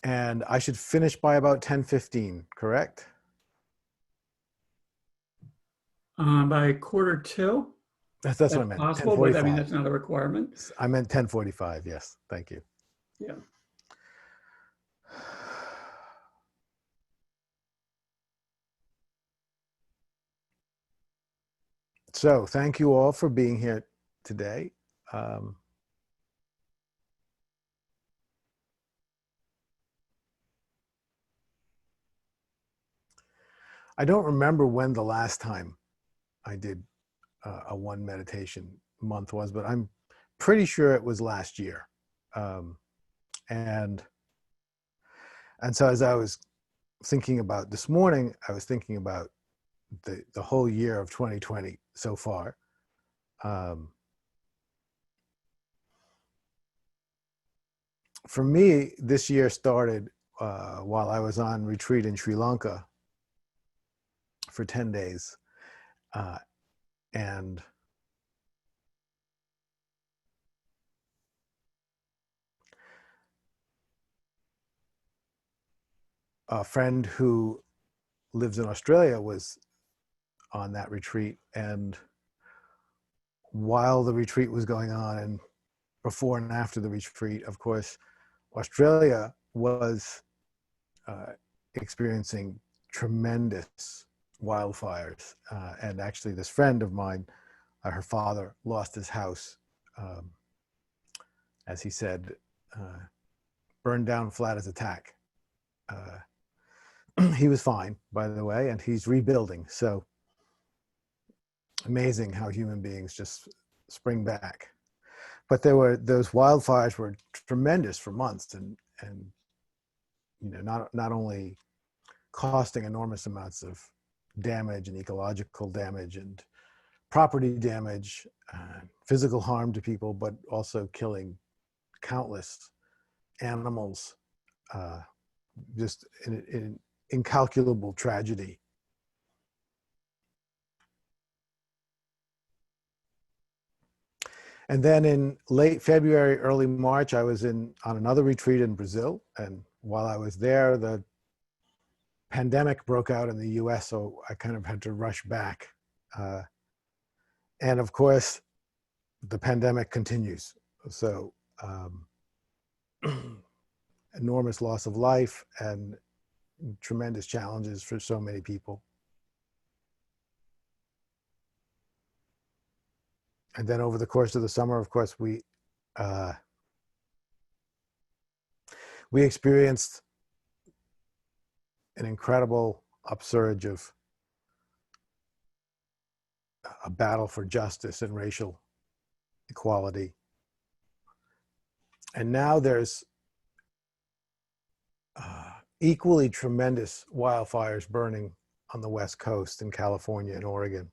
And I should finish by about 10:15, correct? By quarter two, That's what I that's meant, possible, but I mean, 10:45. that's not a requirement. I meant 10:45, yes, thank you. Yeah. So thank you all for being here today. Um, I don't remember when the last time I did a one meditation month was, but I'm pretty sure it was last year. Um, and so as I was thinking about this morning, I was thinking about the whole year of 2020 so far. For me, this year started while I was on retreat in Sri Lanka for 10 days. And a friend who lives in Australia was on that retreat. And while the retreat was going on and before and after the retreat, of course, Australia was experiencing tremendous wildfires. And actually this friend of mine, her father lost his house, as he said, burned down flat as a tack. He was fine, by the way, and he's rebuilding. So amazing how human beings just spring back. But those wildfires were tremendous for months, and not only costing enormous amounts of damage and ecological damage and property damage, physical harm to people, but also killing countless animals, just an incalculable tragedy. And then in late February, early March, I was on another retreat in Brazil. And while I was there, the pandemic broke out in the US, so I kind of had to rush back. And of course, the pandemic continues. So enormous loss of life and tremendous challenges for so many people. And then over the course of the summer, of course, we experienced an incredible upsurge of a battle for justice and racial equality. And now there's equally tremendous wildfires burning on the West Coast in California and Oregon.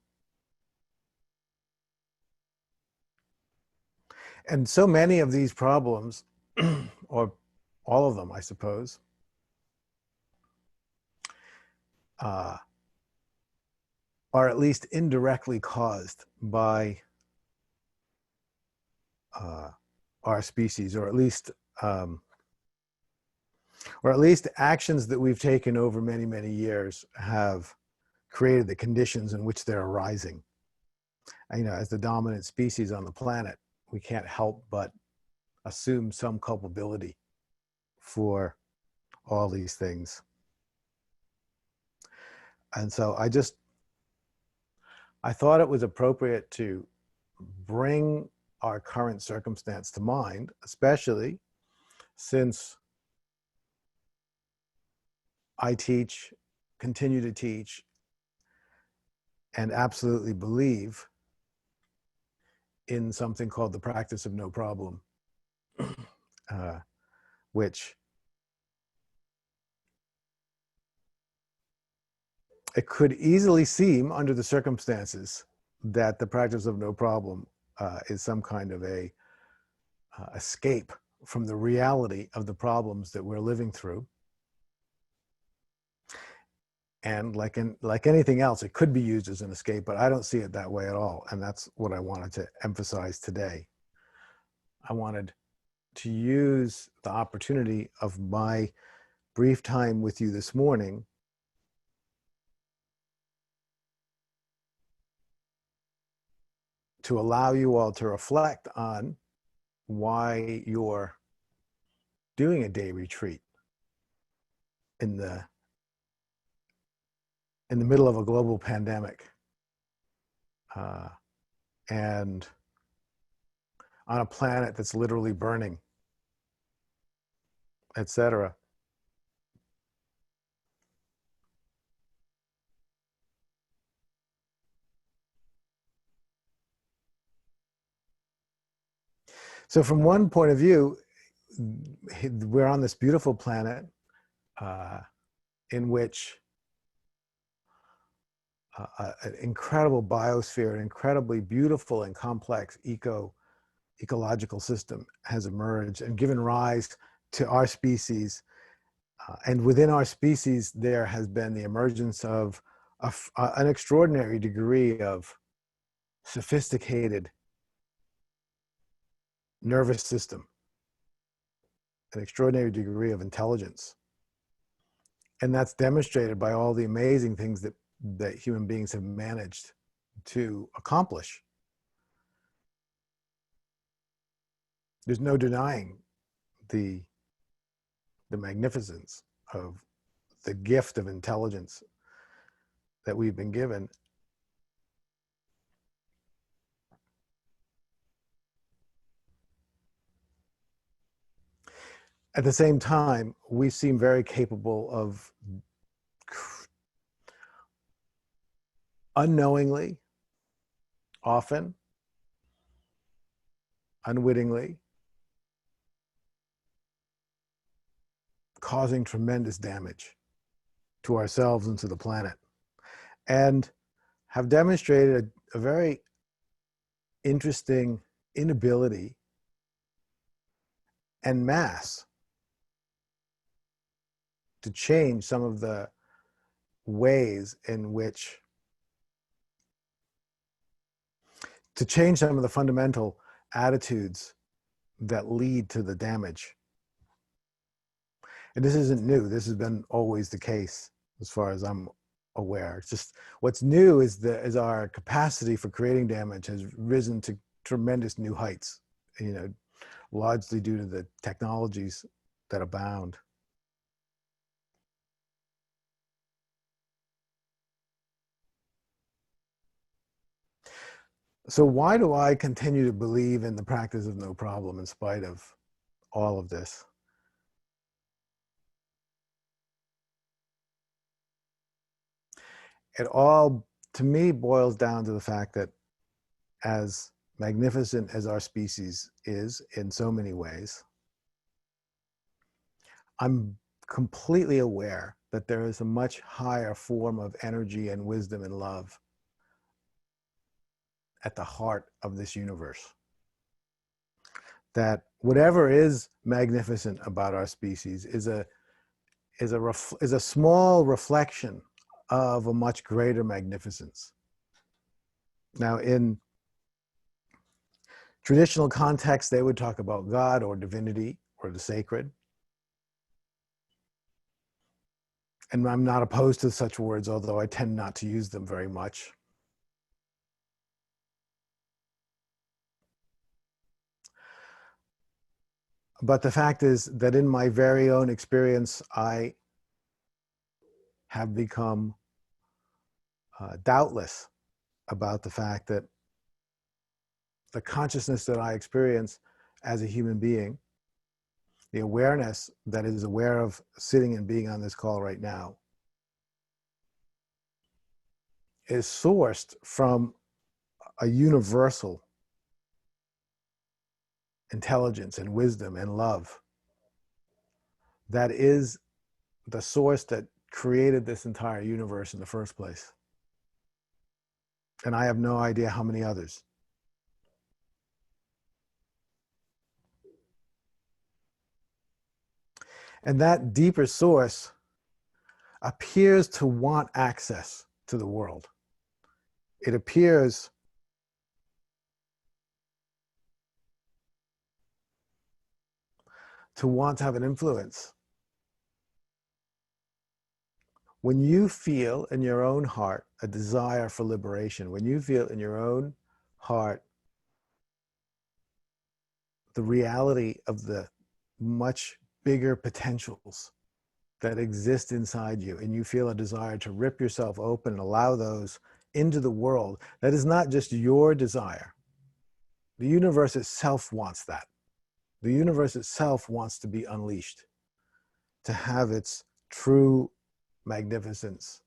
And so many of these problems, or all of them, I suppose, are at least indirectly caused by our species, or at least actions that we've taken over many, many years have created the conditions in which they're arising. And, as the dominant species on the planet, we can't help but assume some culpability for all these things. And so I thought it was appropriate to bring our current circumstance to mind, especially since I teach, continue to teach, and absolutely believe in something called the practice of no problem, which it could easily seem under the circumstances that the practice of no problem is some kind of a escape from the reality of the problems that we're living through. And like anything else, it could be used as an escape, but I don't see it that way at all. And that's what I wanted to emphasize today. I wanted to use the opportunity of my brief time with you this morning to allow you all to reflect on why you're doing a day retreat in the middle of a global pandemic, and on a planet that's literally burning, etc. So from one point of view, we're on this beautiful planet in which an incredible biosphere, an incredibly beautiful and complex ecological system has emerged and given rise to our species. And within our species, there has been the emergence of an extraordinary degree of sophisticated nervous system, an extraordinary degree of intelligence. And that's demonstrated by all the amazing things that human beings have managed to accomplish. There's no denying the magnificence of the gift of intelligence that we've been given. At the same time, we seem very capable of unknowingly, often, unwittingly, causing tremendous damage to ourselves and to the planet, and have demonstrated a very interesting inability en masse to change some of the ways in which, to change some of the fundamental attitudes that lead to the damage. And this isn't new. This has been always the case as far as I'm aware. It's just what's new is our capacity for creating damage has risen to tremendous new heights, largely due to the technologies that abound. So why do I continue to believe in the practice of no problem in spite of all of this? It all, to me, boils down to the fact that as magnificent as our species is in so many ways, I'm completely aware that there is a much higher form of energy and wisdom and love at the heart of this universe. That whatever is magnificent about our species is a small reflection of a much greater magnificence. Now, in traditional contexts, they would talk about God or divinity or the sacred. And I'm not opposed to such words, although I tend not to use them very much. But the fact is that in my very own experience, I have become doubtless about the fact that the consciousness that I experience as a human being, the awareness that is aware of sitting and being on this call right now, is sourced from a universal intelligence and wisdom and love that is the source that created this entire universe in the first place. And I have no idea how many others. And that deeper source appears to want access to the world. It appears to want to have an influence. When you feel in your own heart a desire for liberation, when you feel in your own heart the reality of the much bigger potentials that exist inside you, and you feel a desire to rip yourself open and allow those into the world, that is not just your desire. The universe itself wants that. The universe itself wants to be unleashed, to have its true magnificence,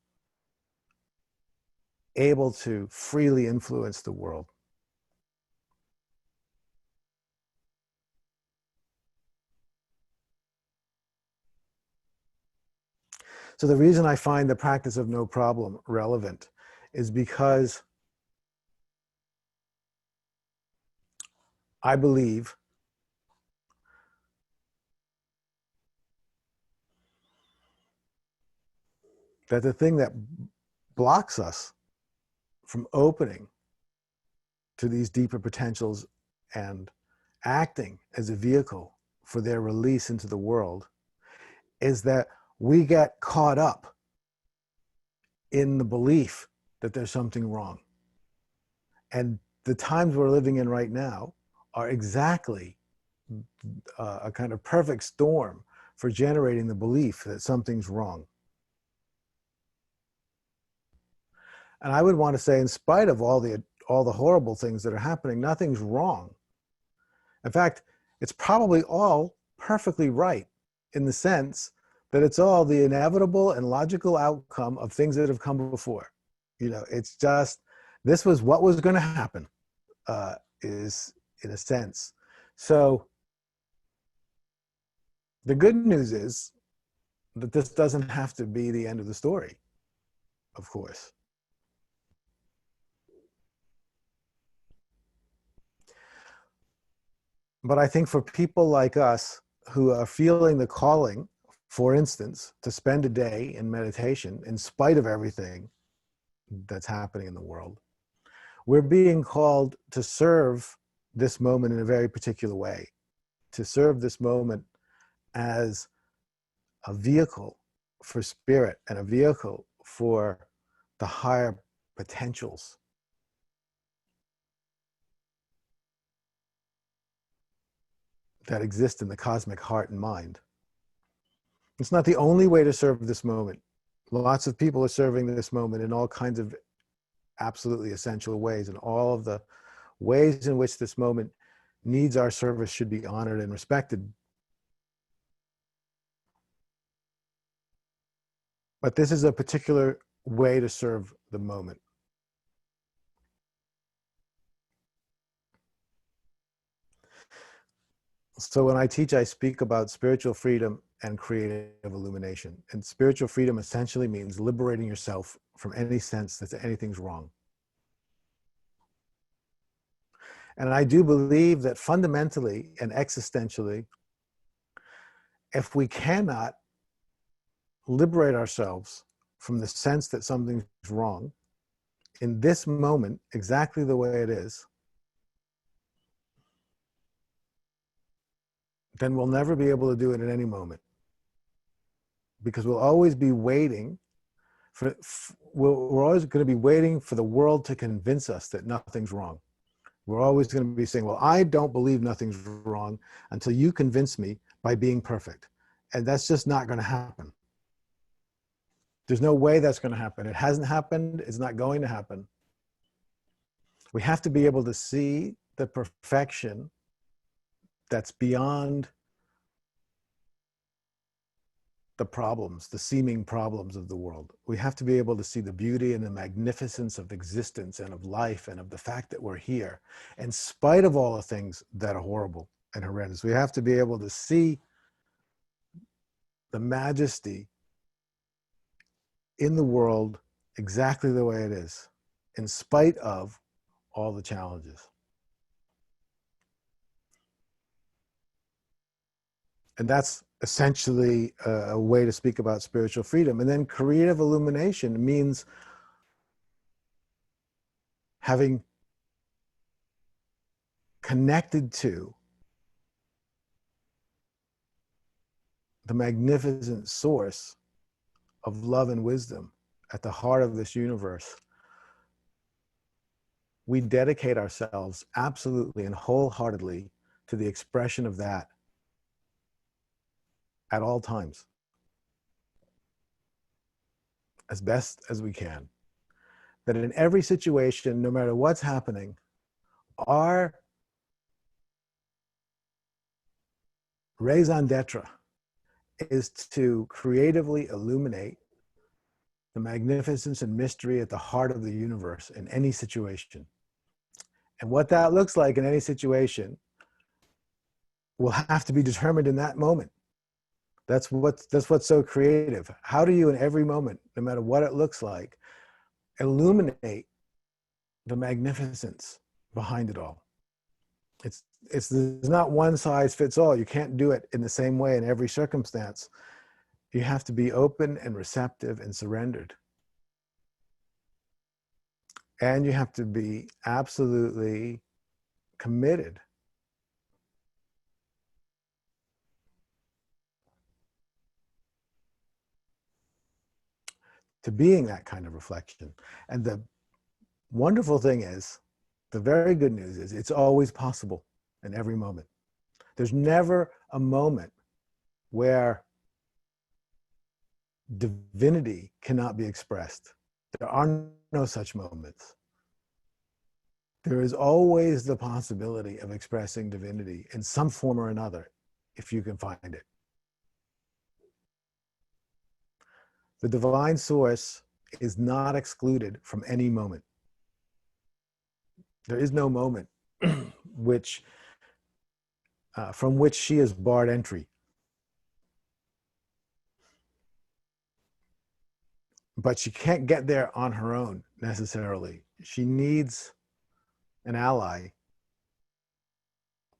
able to freely influence the world. So the reason I find the practice of no problem relevant is because I believe that the thing that blocks us from opening to these deeper potentials and acting as a vehicle for their release into the world is that we get caught up in the belief that there's something wrong. And the times we're living in right now are exactly a kind of perfect storm for generating the belief that something's wrong. And I would want to say, in spite of all the horrible things that are happening, nothing's wrong. In fact, it's probably all perfectly right, in the sense that it's all the inevitable and logical outcome of things that have come before. You know, it's just, this was what was going to happen, is in a sense. So the good news is that this doesn't have to be the end of the story, of course. But I think for people like us who are feeling the calling, for instance, to spend a day in meditation in spite of everything that's happening in the world, we're being called to serve this moment in a very particular way, to serve this moment as a vehicle for spirit and a vehicle for the higher potentials that exist in the cosmic heart and mind. It's not the only way to serve this moment. Lots of people are serving this moment in all kinds of absolutely essential ways, and all of the ways in which this moment needs our service should be honored and respected. But this is a particular way to serve the moment. So when I teach, I speak about spiritual freedom and creative illumination. And spiritual freedom essentially means liberating yourself from any sense that anything's wrong. And I do believe that fundamentally and existentially, if we cannot liberate ourselves from the sense that something's wrong in this moment, exactly the way it is, then we'll never be able to do it at any moment. Because we'll always be waiting we're always going to be waiting for the world to convince us that nothing's wrong. We're always going to be saying, well, I don't believe nothing's wrong until you convince me by being perfect. And that's just not going to happen. There's no way that's going to happen. It hasn't happened. It's not going to happen. We have to be able to see the perfection that's beyond the problems, the seeming problems of the world. We have to be able to see the beauty and the magnificence of existence and of life and of the fact that we're here, in spite of all the things that are horrible and horrendous. We have to be able to see the majesty in the world exactly the way it is, in spite of all the challenges. And that's essentially a way to speak about spiritual freedom. And then creative illumination means having connected to the magnificent source of love and wisdom at the heart of this universe, we dedicate ourselves absolutely and wholeheartedly to the expression of that at all times, as best as we can. That in every situation, no matter what's happening, our raison d'etre is to creatively illuminate the magnificence and mystery at the heart of the universe in any situation. And what that looks like in any situation will have to be determined in that moment. That's what's so creative. How do you, in every moment, no matter what it looks like, illuminate the magnificence behind it all? There's not one size fits all. You can't do it in the same way in every circumstance. You have to be open and receptive and surrendered. And you have to be absolutely committed to being that kind of reflection. And the wonderful thing is, the very good news is, it's always possible in every moment. There's never a moment where divinity cannot be expressed. There are no such moments. There is always the possibility of expressing divinity in some form or another, if you can find it. The divine source is not excluded from any moment. There is no moment from which she is barred entry. But she can't get there on her own necessarily. She needs an ally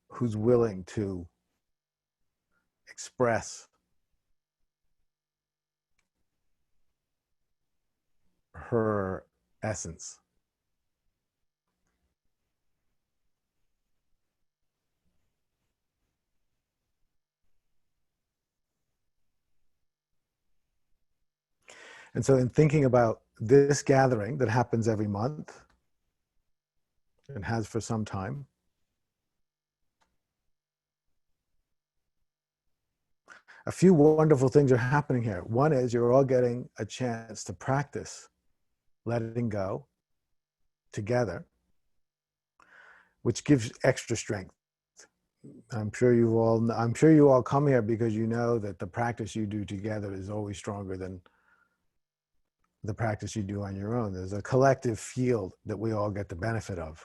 who's willing to express her essence. And so in thinking about this gathering that happens every month and has for some time, a few wonderful things are happening here. One is you're all getting a chance to practice letting go together, which gives extra strength. I'm sure you all come here because you know that the practice you do together is always stronger than the practice you do on your own. There's a collective field that we all get the benefit of.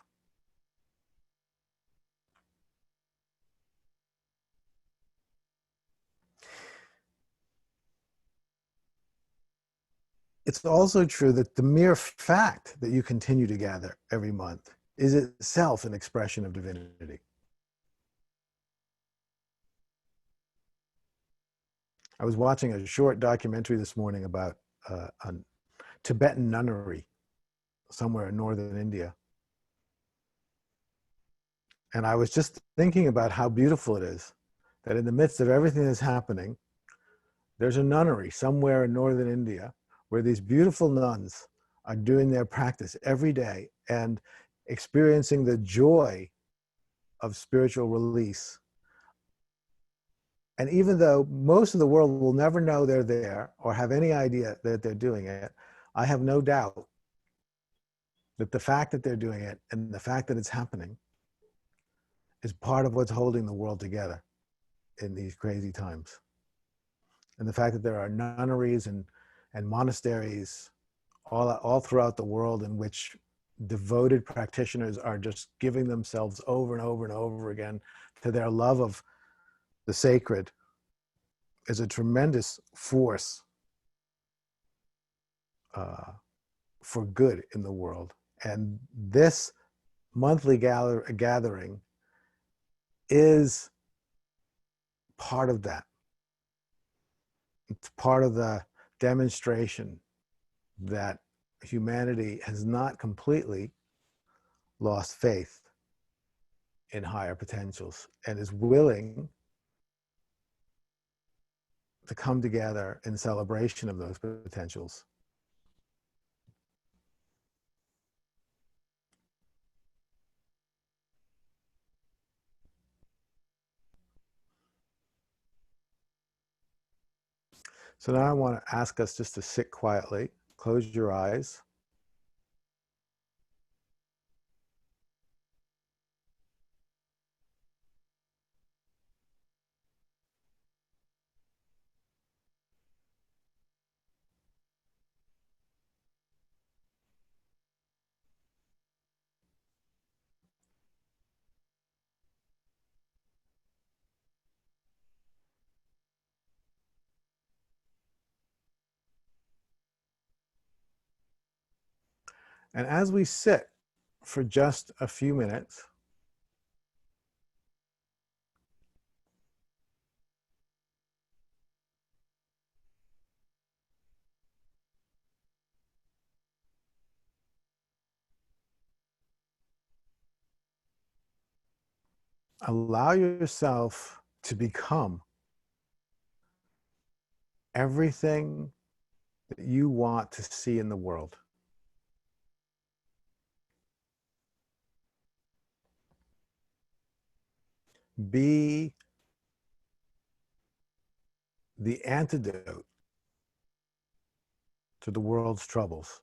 It's also true that the mere fact that you continue to gather every month is itself an expression of divinity. I was watching a short documentary this morning about a Tibetan nunnery somewhere in northern India. And I was just thinking about how beautiful it is that in the midst of everything that's happening, there's a nunnery somewhere in northern India where these beautiful nuns are doing their practice every day and experiencing the joy of spiritual release. And even though most of the world will never know they're there or have any idea that they're doing it, I have no doubt that the fact that they're doing it and the fact that it's happening is part of what's holding the world together in these crazy times. And the fact that there are nunneries and monasteries all throughout the world in which devoted practitioners are just giving themselves over and over and over again to their love of the sacred is a tremendous force for good in the world. And this monthly gathering is part of that. It's part of the demonstration that humanity has not completely lost faith in higher potentials and is willing to come together in celebration of those potentials. So now I want to ask us just to sit quietly, close your eyes. And as we sit for just a few minutes, allow yourself to become everything that you want to see in the world. Be the antidote to the world's troubles.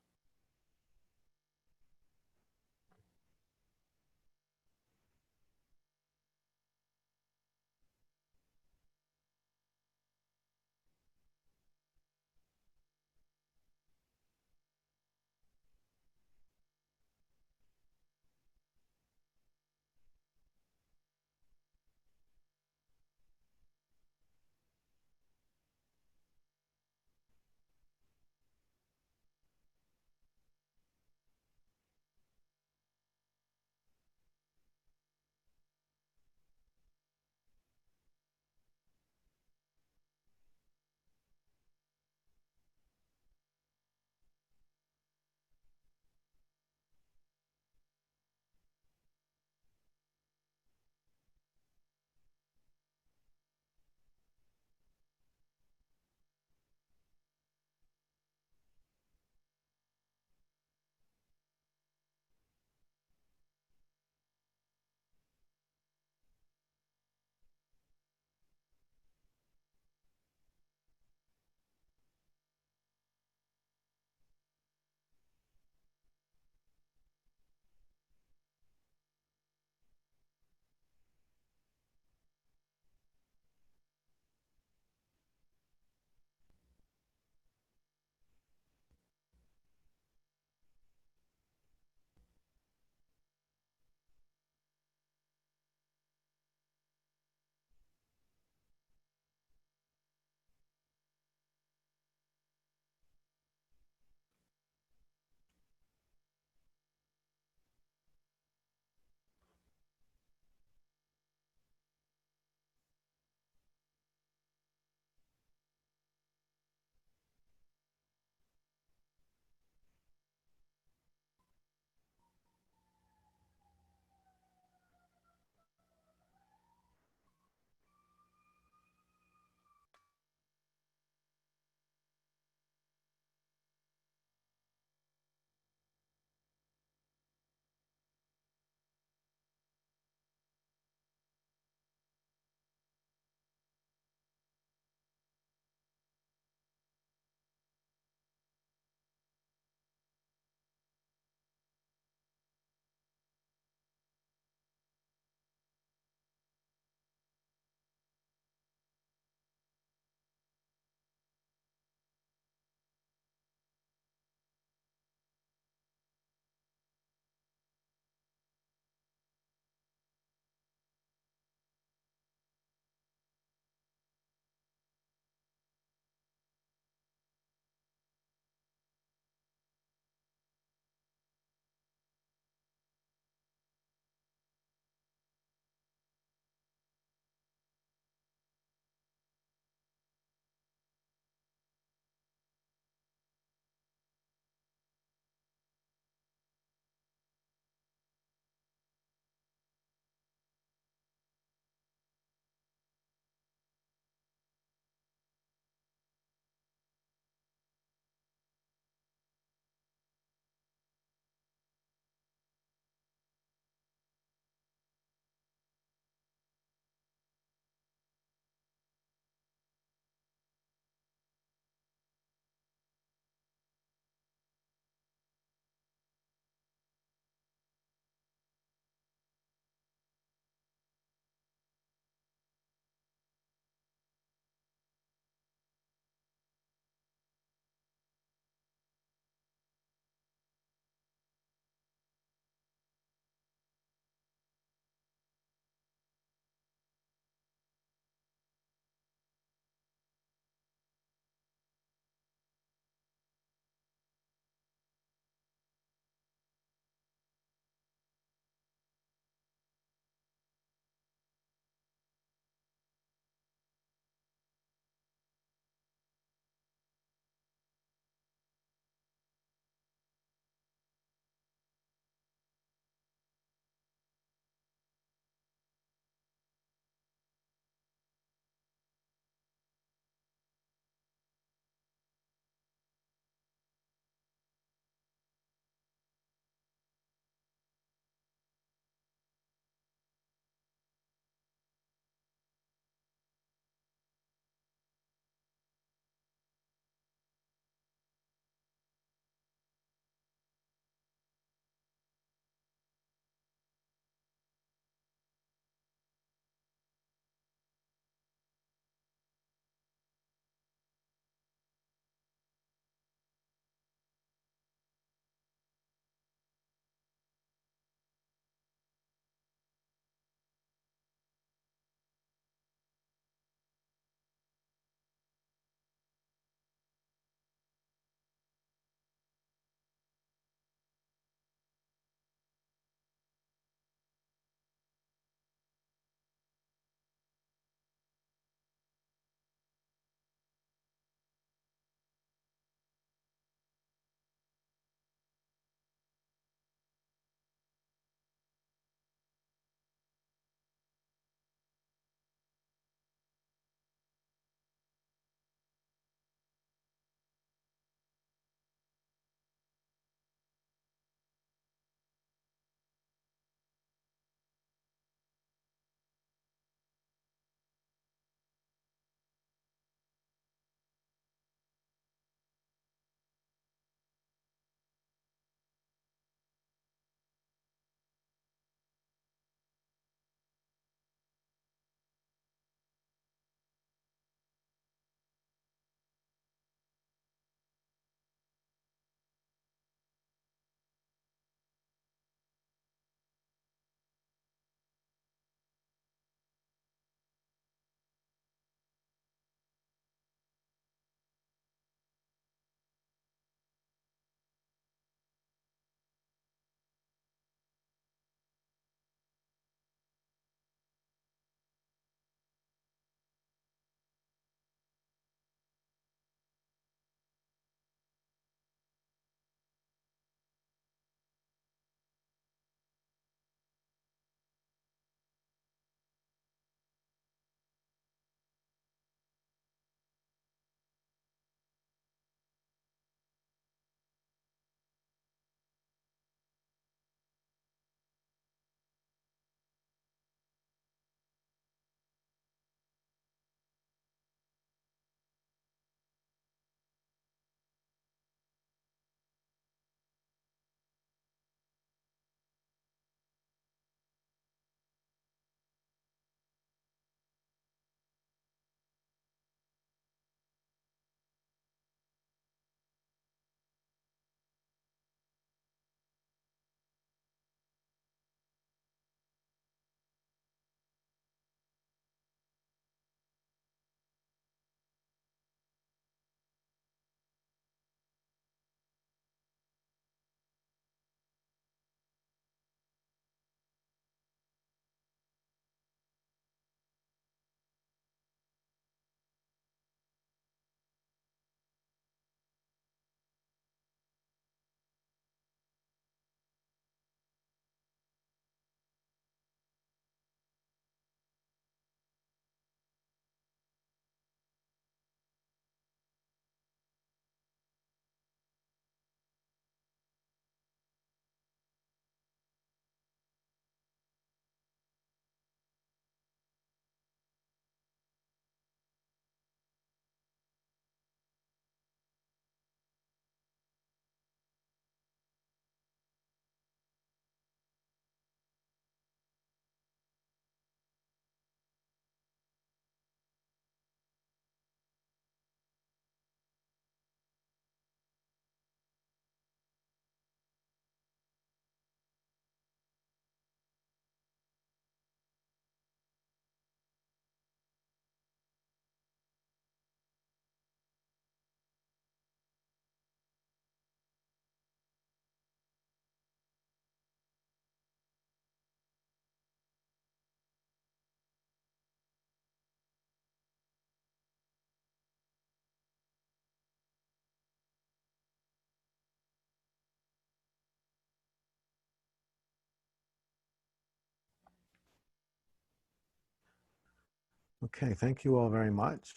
Okay, thank you all very much.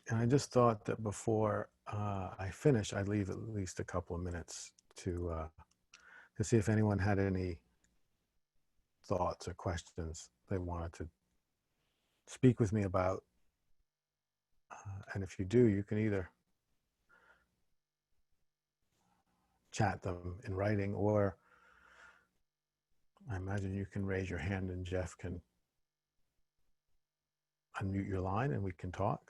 And I just thought that before I finish, I'd leave at least a couple of minutes to see if anyone had any thoughts or questions they wanted to speak with me about. And if you do, you can either chat them in writing, or I imagine you can raise your hand and Jeff can unmute your line and we can talk.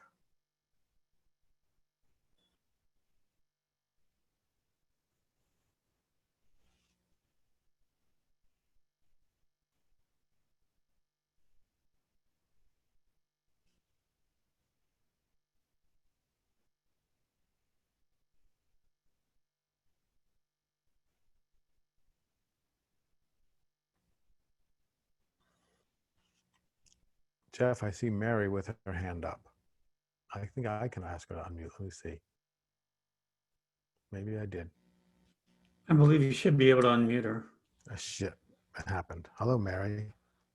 Jeff, I see Mary with her hand up. I think I can ask her to unmute. Let me see. Maybe I did. I believe you should be able to unmute her. Shit, it happened. Hello, Mary.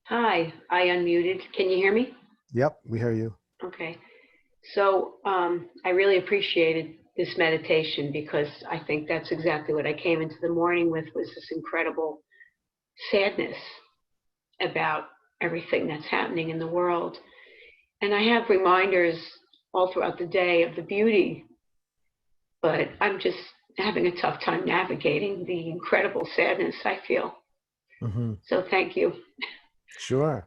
Hi, I unmuted. Can you hear me? Yep, we hear you. Okay. So I really appreciated this meditation because I think that's exactly what I came into the morning with, was this incredible sadness about everything that's happening in the world. And I have reminders all throughout the day of the beauty, but I'm just having a tough time navigating the incredible sadness I feel. Mm-hmm. So thank you. Sure.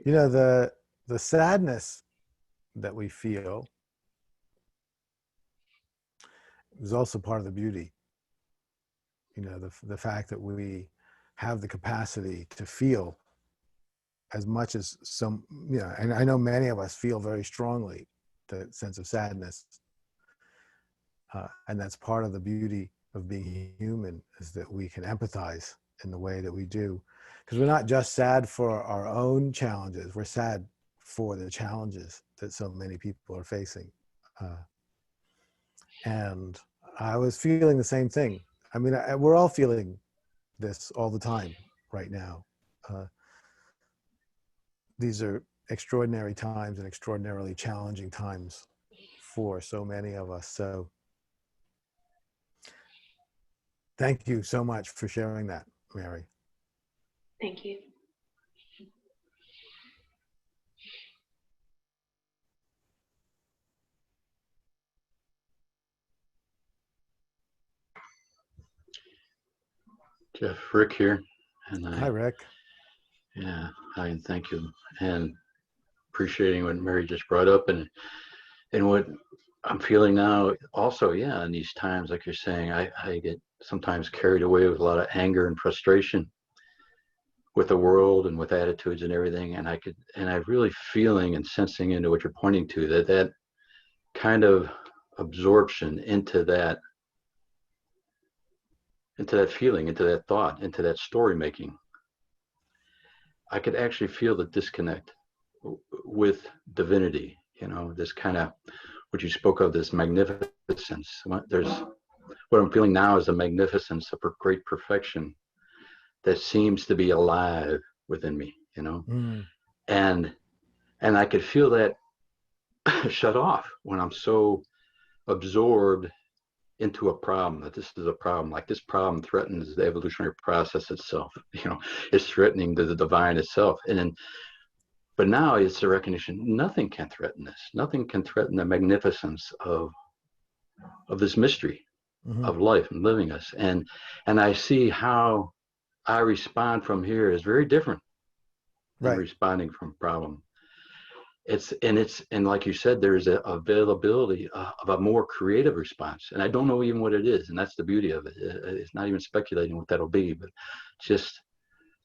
You know, the sadness that we feel is also part of the beauty. You know, the fact that we have the capacity to feel as much as some, you know, and I know many of us feel very strongly the sense of sadness. And that's part of the beauty of being human, is that we can empathize in the way that we do. Because we're not just sad for our own challenges, we're sad for the challenges that so many people are facing. And I was feeling the same thing. I mean, we're all feeling this all the time right now. These are extraordinary times and extraordinarily challenging times for so many of us. So thank you so much for sharing that, Mary. Thank you. Jeff, Rick here, and Hi, Rick. yeah, hi, and thank you, and appreciating what Mary just brought up, and what I'm feeling now. Also, yeah, in these times, like you're saying, I get sometimes carried away with a lot of anger and frustration with the world and with attitudes and everything, and I'm really feeling and sensing into what you're pointing to, that kind of absorption into that feeling, into that thought, into that story making. I could actually feel the disconnect with divinity, you know, this kind of what you spoke of, this magnificence. There's what I'm feeling now is the magnificence of great perfection that seems to be alive within me, you know. And I could feel that shut off when I'm so absorbed into a problem, that this is a problem, like this problem threatens the evolutionary process itself, you know, it's threatening the divine itself. And then, but now it's a recognition, nothing can threaten this. Nothing can threaten the magnificence of this mystery of life and living us. And I see how I respond from here is very different than responding from problem. And like you said, there is an availability of a more creative response. And I don't know even what it is. And that's the beauty of it. It's not even speculating what that'll be, but just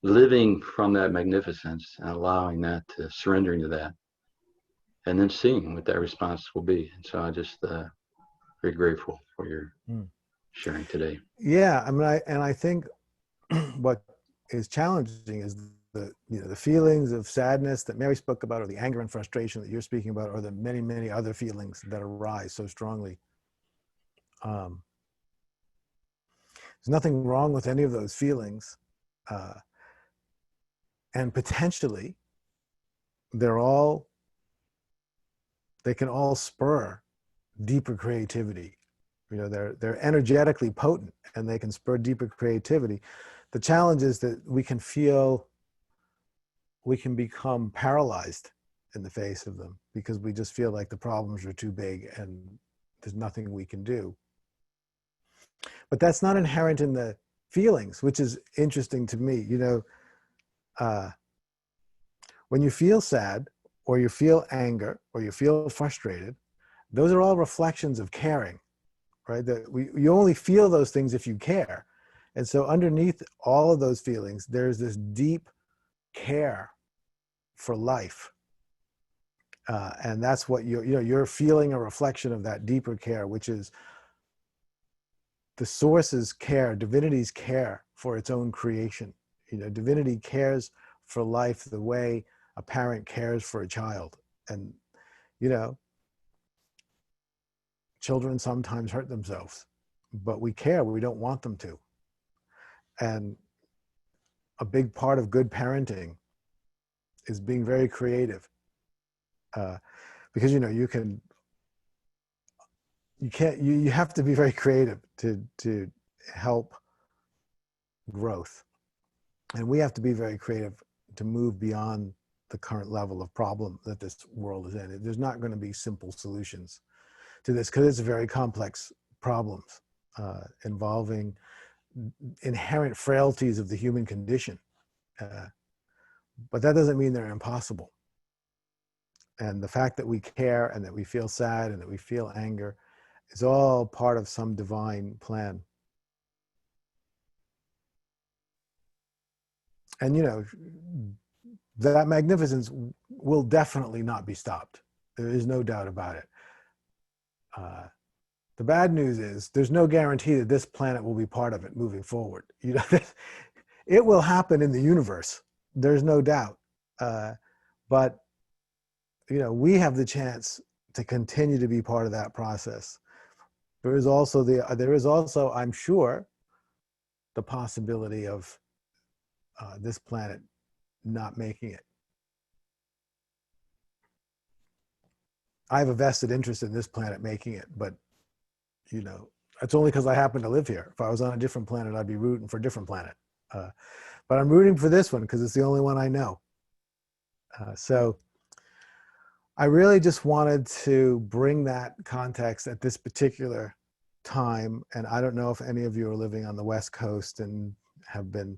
living from that magnificence and allowing that, to surrendering to that, and then seeing what that response will be. And so I just very grateful for your sharing today. Yeah, I mean, I think what is challenging is the feelings of sadness that Mary spoke about, or the anger and frustration that you're speaking about, or the many, many other feelings that arise so strongly. There's nothing wrong with any of those feelings. And potentially, they can all spur deeper creativity. You know, they're energetically potent and they can spur deeper creativity. The challenge is that we can become paralyzed in the face of them because we just feel like the problems are too big and there's nothing we can do. But that's not inherent in the feelings, which is interesting to me. You know, when you feel sad or you feel anger or you feel frustrated, those are all reflections of caring, right? That you only feel those things if you care. And so underneath all of those feelings, there's this deep care for life. And that's what you're feeling a reflection of that deeper care, which is the source's care, divinity's care for its own creation. You know, divinity cares for life the way a parent cares for a child. And, you know, children sometimes hurt themselves, but we care, we don't want them to. And a big part of good parenting is being very creative. Because, you know, you have to be very creative to help growth. And we have to be very creative to move beyond the current level of problem that this world is in. There's not going to be simple solutions to this because it's very complex problems involving inherent frailties of the human condition. But that doesn't mean they're impossible. And the fact that we care and that we feel sad and that we feel anger is all part of some divine plan. And, you know, that magnificence will definitely not be stopped. There is no doubt about it. The bad news is there's no guarantee that this planet will be part of it moving forward. You know, it will happen in the universe. There's no doubt. But, you know, we have the chance to continue to be part of that process. There is also, I'm sure, the possibility of this planet not making it. I have a vested interest in this planet making it, but, you know, it's only because I happen to live here. If I was on a different planet, I'd be rooting for a different planet. But I'm rooting for this one because it's the only one I know. So I really just wanted to bring that context at this particular time. And I don't know if any of you are living on the West Coast and have been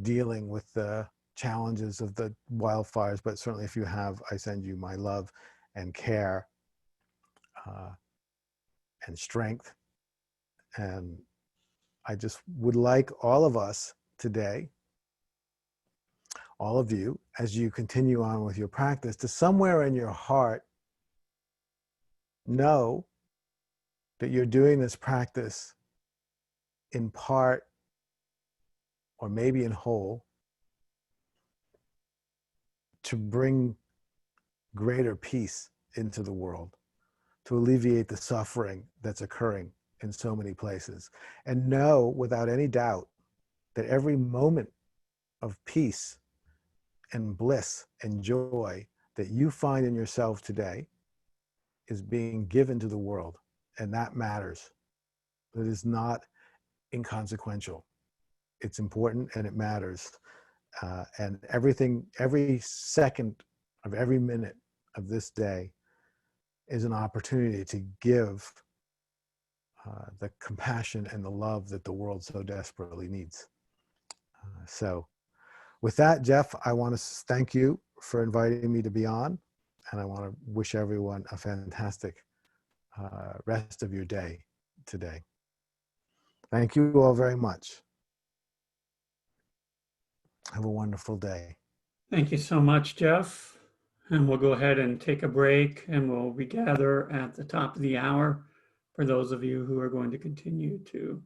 dealing with the challenges of the wildfires, but certainly if you have, I send you my love and care and strength. And I just would like all of us today, all of you, as you continue on with your practice, to somewhere in your heart know that you're doing this practice in part or maybe in whole to bring greater peace into the world, to alleviate the suffering that's occurring in so many places. And know without any doubt that every moment of peace and bliss and joy that you find in yourself today is being given to the world. And that matters. It is not inconsequential. It's important and it matters. And every second of every minute of this day is an opportunity to give the compassion and the love that the world so desperately needs. So with that, Jeff, I want to thank you for inviting me to be on, and I want to wish everyone a fantastic rest of your day today. Thank you all very much. Have a wonderful day. Thank you so much, Jeff. And we'll go ahead and take a break and we'll regather at the top of the hour for those of you who are going to continue to